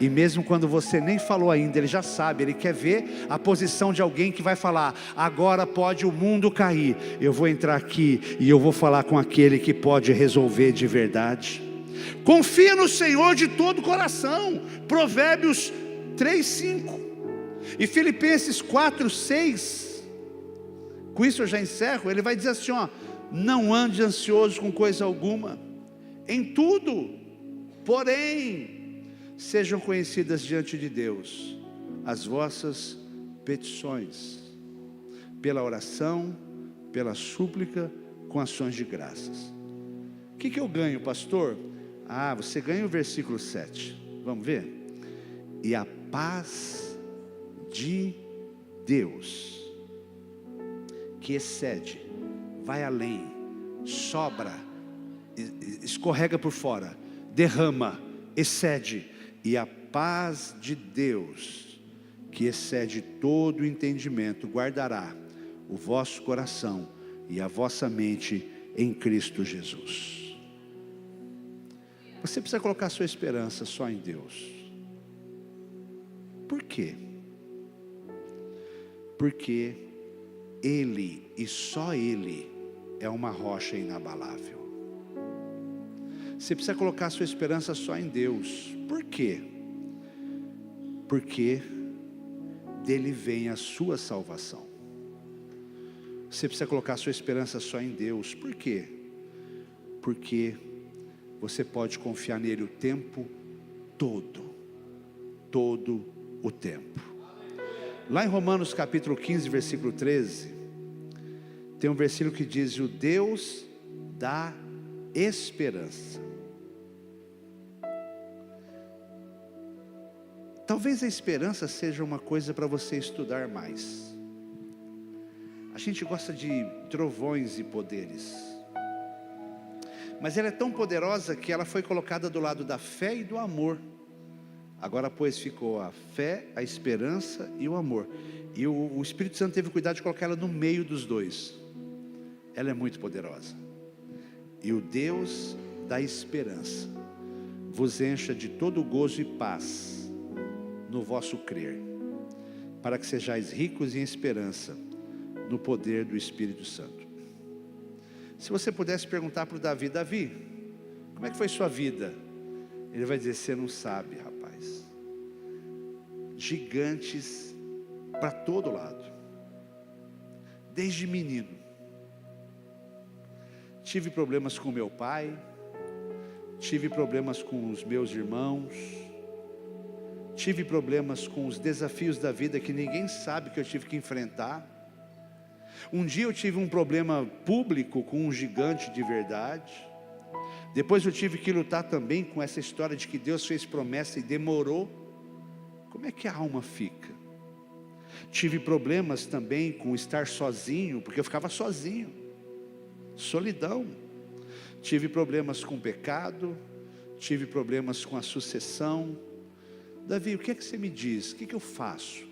E mesmo quando você nem falou ainda, Ele já sabe. Ele quer ver a posição de alguém que vai falar, agora pode o mundo cair, eu vou entrar aqui e eu vou falar com aquele que pode resolver de verdade. Confia no Senhor de todo o coração, Provérbios 3:5. E Filipenses 4:6. Com isso eu já encerro. Ele vai dizer assim, ó: não ande ansioso com coisa alguma, em tudo, porém, sejam conhecidas diante de Deus as vossas petições, pela oração, pela súplica, com ações de graças. O que eu ganho, pastor? Você ganha o versículo 7. Vamos ver? E a paz de Deus, que excede, vai além, sobra, escorrega por fora, derrama, excede. E a paz de Deus, que excede todo o entendimento, guardará o vosso coração e a vossa mente em Cristo Jesus. Você precisa colocar sua esperança só em Deus. Por quê? Porque Ele e só Ele é uma rocha inabalável. Você precisa colocar sua esperança só em Deus. Por quê? Porque dele vem a sua salvação. Você precisa colocar sua esperança só em Deus. Por quê? Porque você pode confiar nele o tempo todo. Todo o tempo. Lá em Romanos capítulo 15, versículo 13, tem um versículo que diz, o Deus da esperança. Talvez a esperança seja uma coisa para você estudar mais. A gente gosta de trovões e poderes, mas ela é tão poderosa que ela foi colocada do lado da fé e do amor. Agora, pois, ficou a fé, a esperança e o amor. E o Espírito Santo teve cuidado de colocar ela no meio dos dois. Ela é muito poderosa. E o Deus da esperança vos encha de todo gozo e paz no vosso crer, para que sejais ricos em esperança, no poder do Espírito Santo. Se você pudesse perguntar para o Davi, Davi, como é que foi sua vida? Ele vai dizer, você não sabe, rapaz. Gigantes para todo lado. Desde menino. Tive problemas com meu pai, tive problemas com os meus irmãos, tive problemas com os desafios da vida que ninguém sabe que eu tive que enfrentar. Um dia eu tive um problema público com um gigante de verdade. Depois eu tive que lutar também com essa história de que Deus fez promessa e demorou. Como é que a alma fica? Tive problemas também com estar sozinho, porque eu ficava sozinho. Solidão. Tive problemas com o pecado, tive problemas com a sucessão. Davi, o que é que você me diz? O que eu faço?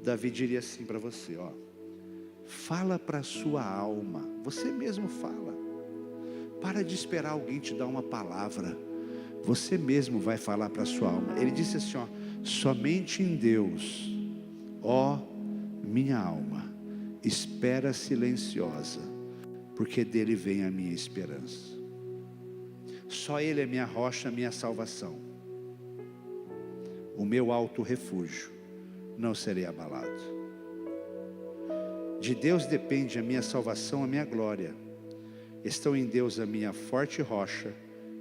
Davi diria assim para você, ó: fala para a sua alma, você mesmo fala. Para de esperar alguém te dar uma palavra, você mesmo vai falar para a sua alma. Ele disse assim, ó: somente em Deus, ó minha alma, espera silenciosa, porque dele vem a minha esperança. Só Ele é minha rocha, minha salvação. O meu alto refúgio, não serei abalado. De Deus depende a minha salvação, a minha glória. Estão em Deus a minha forte rocha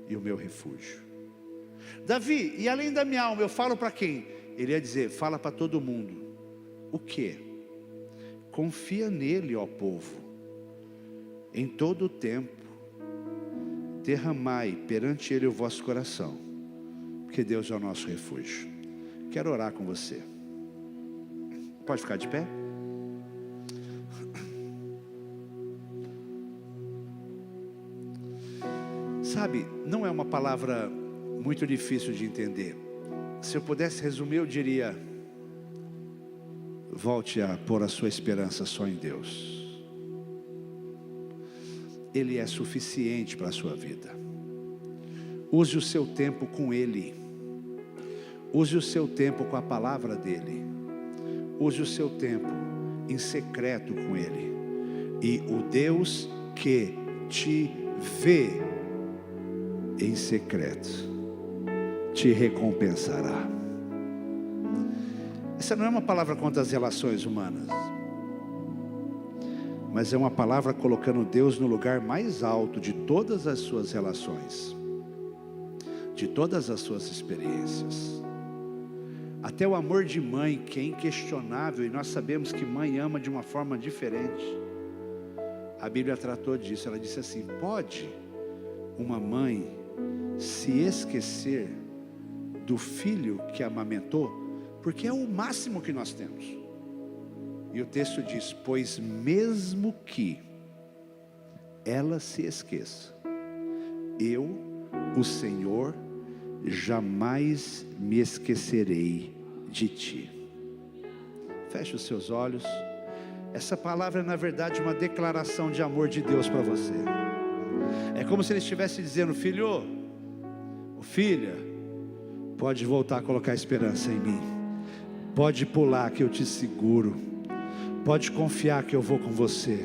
e o meu refúgio. Davi, e além da minha alma, eu falo para quem? Ele ia dizer, fala para todo mundo. O quê? Confia nele, ó povo, em todo o tempo. Derramai perante ele o vosso coração, porque Deus é o nosso refúgio. Quero orar com você. Pode ficar de pé? Sabe, não é uma palavra muito difícil de entender. Se eu pudesse resumir, eu diria: volte a pôr a sua esperança só em Deus. Ele é suficiente para a sua vida. Use o seu tempo com Ele. Use o seu tempo com a palavra dEle. Use o seu tempo em secreto com Ele. E o Deus que te vê em secreto te recompensará. Essa não é uma palavra contra as relações humanas, mas é uma palavra colocando Deus no lugar mais alto de todas as suas relações, de todas as suas experiências. Até o amor de mãe, que é inquestionável, e nós sabemos que mãe ama de uma forma diferente. A Bíblia tratou disso. Ela disse assim: pode uma mãe se esquecer do filho que amamentou? Porque é o máximo que nós temos. E o texto diz: pois mesmo que ela se esqueça, eu, o Senhor, jamais me esquecerei de ti. Feche os seus olhos. Essa palavra é na verdade uma declaração de amor de Deus para você. É como se Ele estivesse dizendo: filho, filha, pode voltar a colocar esperança em mim. Pode pular que eu te seguro. Pode confiar que eu vou com você.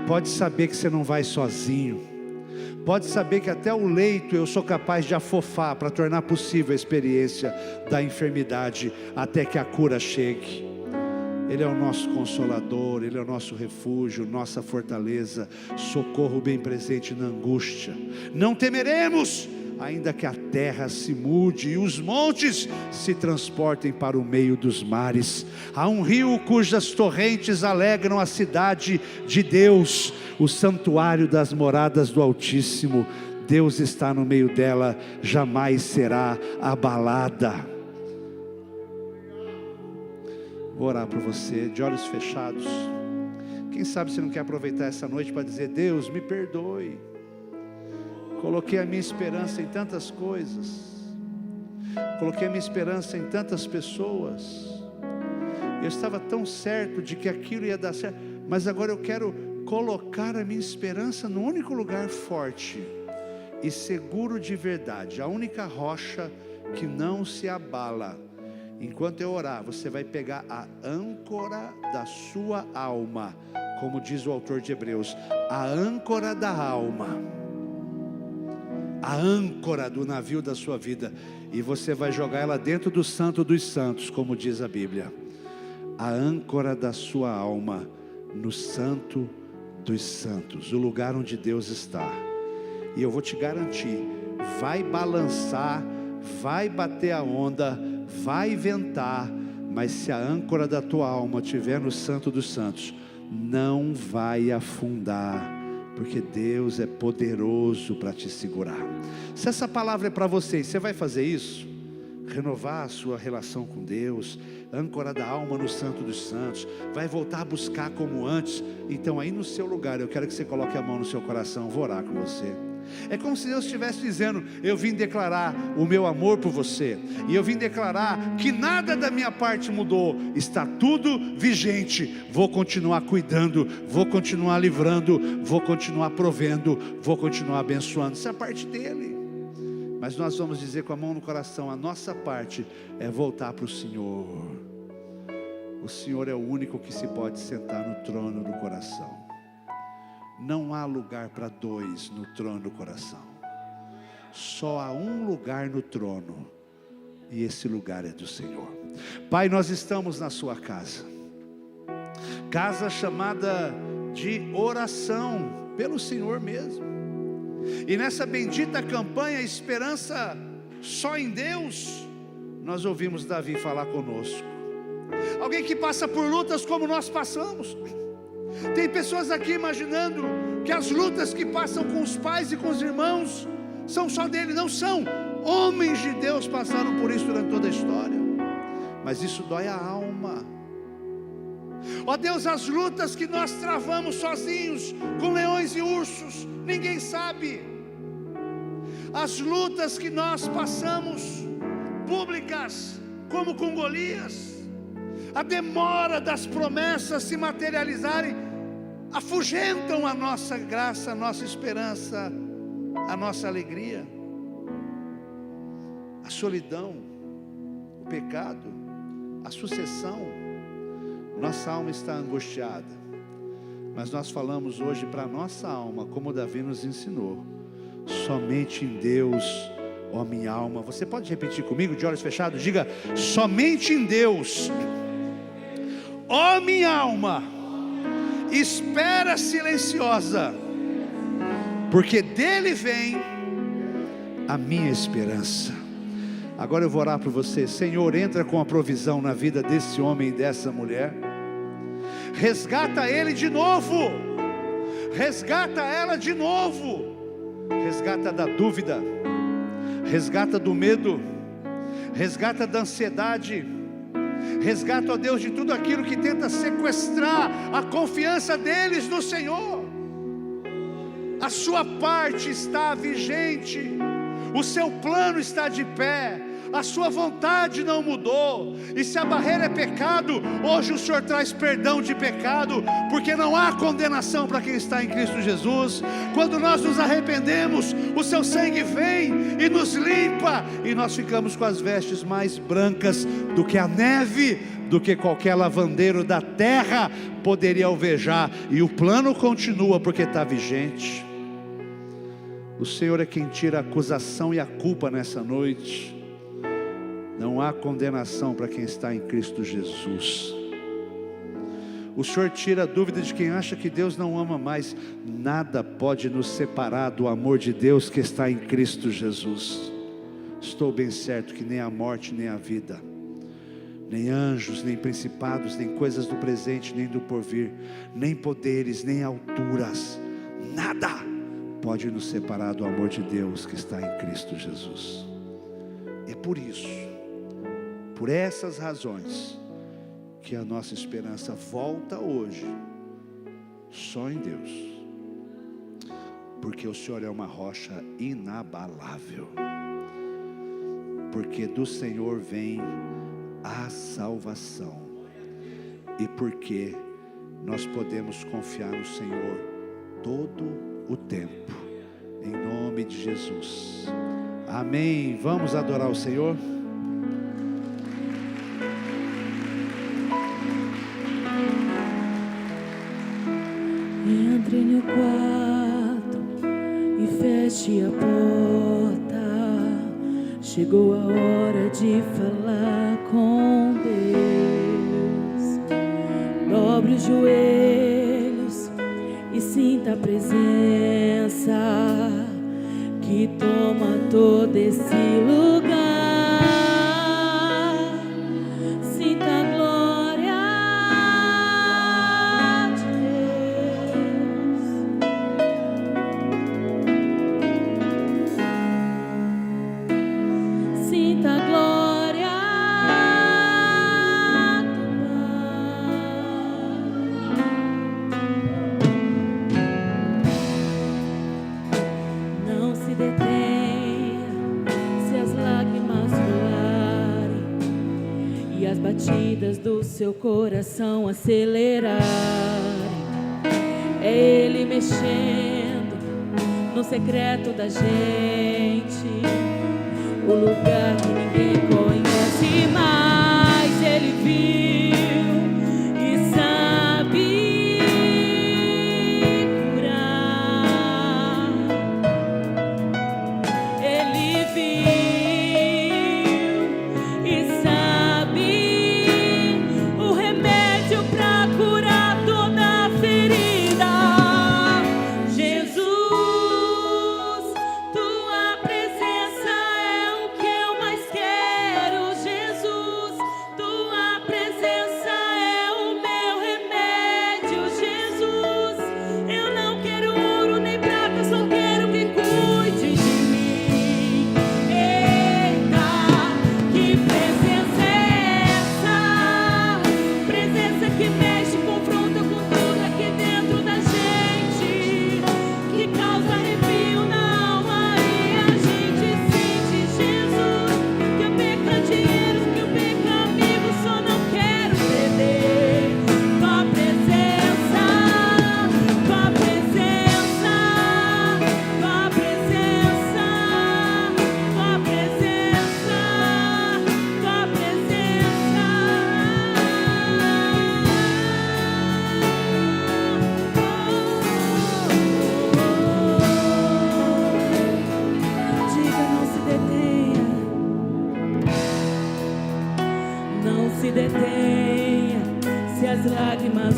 Pode saber que você não vai sozinho. Pode saber que até o leito eu sou capaz de afofar para tornar possível a experiência da enfermidade até que a cura chegue. Ele é o nosso consolador, Ele é o nosso refúgio, nossa fortaleza, socorro bem presente na angústia. Não temeremos, ainda que a terra se mude e os montes se transportem para o meio dos mares. Há um rio cujas torrentes alegram a cidade de Deus, o santuário das moradas do Altíssimo. Deus está no meio dela, jamais será abalada. Vou orar por você, de olhos fechados. Quem sabe você não quer aproveitar essa noite para dizer: Deus, me perdoe. Coloquei a minha esperança em tantas coisas. Coloquei a minha esperança em tantas pessoas. Eu estava tão certo de que aquilo ia dar certo, mas agora eu quero colocar a minha esperança no único lugar forte e seguro de verdade, a única rocha que não se abala. Enquanto eu orar, você vai pegar a âncora da sua alma, como diz o autor de Hebreus, a âncora da alma, a âncora do navio da sua vida, e você vai jogar ela dentro do Santo dos Santos, como diz a Bíblia. A âncora da sua alma no Santo dos Santos, o lugar onde Deus está. E eu vou te garantir, vai balançar, vai bater a onda, vai ventar, mas se a âncora da tua alma estiver no Santo dos Santos, não vai afundar, porque Deus é poderoso para te segurar. Se essa palavra é para você, você vai fazer isso? Renovar a sua relação com Deus, âncora da alma no Santo dos Santos, vai voltar a buscar como antes. Então aí no seu lugar, eu quero que você coloque a mão no seu coração. Vou orar com você. É como se Deus estivesse dizendo: eu vim declarar o meu amor por você, e eu vim declarar que nada da minha parte mudou, está tudo vigente. Vou continuar cuidando, vou continuar livrando, vou continuar provendo, vou continuar abençoando. Isso é a parte dele. Mas nós vamos dizer com a mão no coração: a nossa parte é voltar para o Senhor. O Senhor é o único que se pode sentar no trono do coração. Não há lugar para dois no trono do coração. Só há um lugar no trono, e esse lugar é do Senhor. Pai, nós estamos na sua casa, casa chamada de oração pelo Senhor mesmo. E nessa bendita campanha Esperança Só em Deus, nós ouvimos Davi falar conosco. Alguém que passa por lutas como nós passamos. Tem pessoas aqui imaginando que as lutas que passam com os pais e com os irmãos são só dele. Não são. Homens de Deus passaram por isso durante toda a história. Mas isso dói a alma. Ó Deus, as lutas que nós travamos sozinhos, com leões e ursos, ninguém sabe. as lutas que nós passamos, públicas, como com Golias, a demora das promessas se materializarem, afugentam a nossa graça, a nossa esperança, a nossa alegria. A solidão, o pecado, a sucessão, nossa alma está angustiada, mas nós falamos hoje para a nossa alma, como Davi nos ensinou: somente em Deus, ó minha alma. Você pode repetir comigo, de olhos fechados? Diga: somente em Deus, ó minha alma, espera silenciosa, porque dele vem a minha esperança. Agora eu vou orar por você. Senhor, entra com a provisão na vida desse homem e dessa mulher. Resgata ele de novo, resgata ela de novo, resgata da dúvida, resgata do medo, resgata da ansiedade, resgata, ó Deus, de tudo aquilo que tenta sequestrar a confiança deles no Senhor. A sua parte está vigente, o seu plano está de pé, a sua vontade não mudou. E se a barreira é pecado, hoje o Senhor traz perdão de pecado, porque não há condenação para quem está em Cristo Jesus. Quando nós nos arrependemos, o seu sangue vem e nos limpa, e nós ficamos com as vestes mais brancas do que a neve, do que qualquer lavandeiro da terra poderia alvejar. E o plano continua porque está vigente. O Senhor é quem tira a acusação e a culpa nessa noite. Não há condenação para quem está em Cristo Jesus. O Senhor tira a dúvida de quem acha que Deus não ama mais. Nada pode nos separar do amor de Deus que está em Cristo Jesus. Estou bem certo que nem a morte, nem a vida, nem anjos, nem principados, nem coisas do presente, nem do porvir, nem poderes, nem alturas, nada pode nos separar do amor de Deus que está em Cristo Jesus. É por isso, por essas razões, que a nossa esperança volta hoje só em Deus, porque o Senhor é uma rocha inabalável, porque do Senhor vem a salvação, e porque nós podemos confiar no Senhor todo o tempo, em nome de Jesus, amém. Vamos adorar o Senhor. Entre no quarto e feche a porta. Chegou a hora de falar com Deus. Dobre os joelhos e sinta a presença que toma todo esse lugar. Sinta a glória de Deus. Sinta a glória do Pai. Não se detenha se as lágrimas rolarem e as batidas do seu coração acelerarem. É Ele mexendo no secreto da gente, o lugar que ninguém conhece, mas Ele viu e sabe curar. Ele viu e sabe o remédio para curar toda ferida. Jesus, tua presença é o que eu mais quero.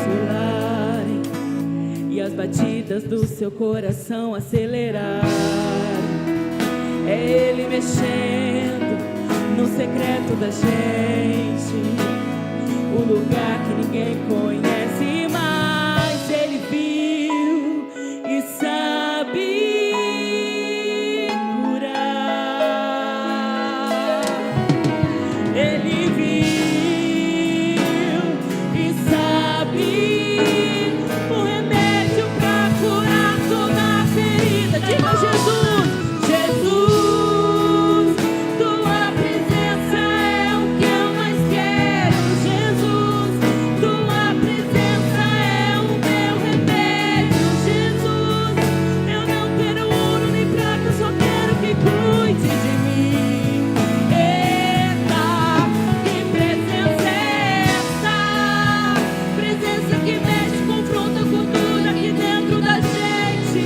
vacilarem e as batidas do seu coração acelerarem. É Ele mexendo no secreto da gente, o lugar que ninguém conhece, mas Ele viu e sabe curar. Ele viu e sabe o remédio pra curar toda ferida. Diga Jesus, Jesus, tua presença é o que eu mais quero. Jesus, tua presença é o meu remédio. Jesus, eu não quero ouro nem prata, eu só quero que cuide de mim. Eita, que presença é essa? Presença que mexe, confronta, cultura aqui dentro da gente,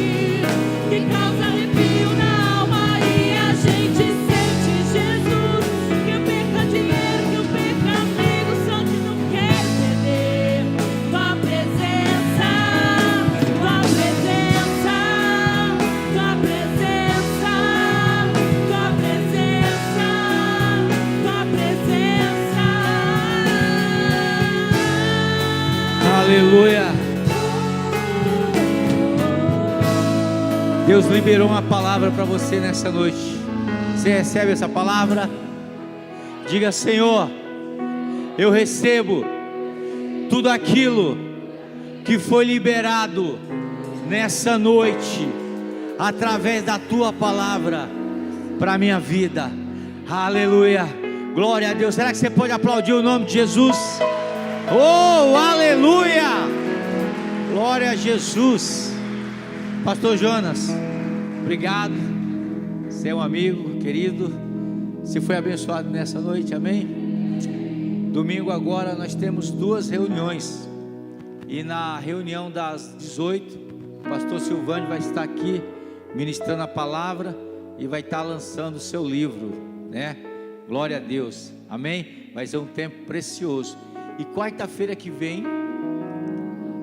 que causa arrepio na alma e a gente sente. Jesus, que eu perca dinheiro, que eu perca amigo, só que não quero perder tua presença, tua presença, tua presença, tua presença, tua presença. Aleluia. Deus liberou uma palavra para você nessa noite. Você recebe essa palavra? Diga: Senhor, eu recebo tudo aquilo que foi liberado nessa noite através da tua palavra para minha vida. Aleluia. Glória a Deus. Será que você pode aplaudir o nome de Jesus? Oh, aleluia. Glória a Jesus. Pastor Jonas, obrigado. Você é um amigo querido. Você foi abençoado nessa noite, amém? Domingo agora nós temos 2 reuniões. E na reunião das 18, o pastor Silvânio vai estar aqui ministrando a palavra e vai estar lançando o seu livro, né? Glória a Deus, amém? Vai ser um tempo precioso. E quarta-feira que vem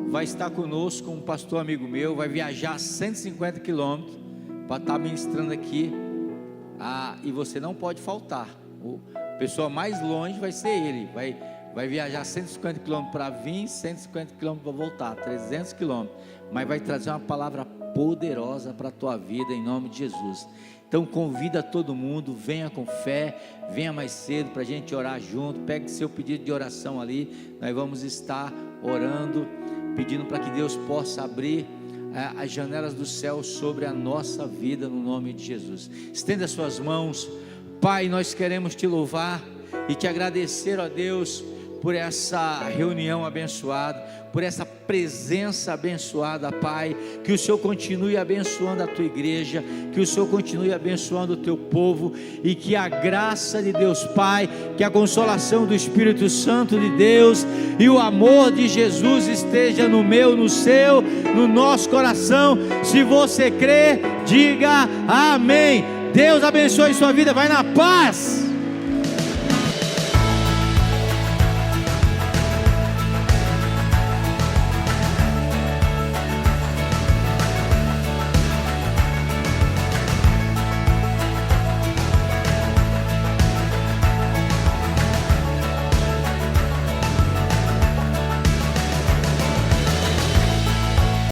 vai estar conosco um pastor amigo meu, vai viajar 150 quilômetros para estar ministrando aqui, e você não pode faltar. A pessoa mais longe vai ser ele, vai viajar 150 quilômetros para vir, 150 quilômetros para voltar, 300 quilômetros, mas vai trazer uma palavra poderosa para a tua vida, em nome de Jesus. Então convida todo mundo, venha com fé, venha mais cedo para a gente orar junto, pegue seu pedido de oração ali, nós vamos estar orando, pedindo para que Deus possa abrir as janelas do céu sobre a nossa vida, no nome de Jesus. Estenda as suas mãos. Pai, nós queremos te louvar e te agradecer, ó Deus, por essa reunião abençoada, por essa presença abençoada, Pai. Que o Senhor continue abençoando a tua igreja, que o Senhor continue abençoando o teu povo, e que a graça de Deus Pai, que a consolação do Espírito Santo de Deus e o amor de Jesus esteja no meu, no seu, no nosso coração. Se você crê, diga amém. Deus abençoe sua vida, vai na paz.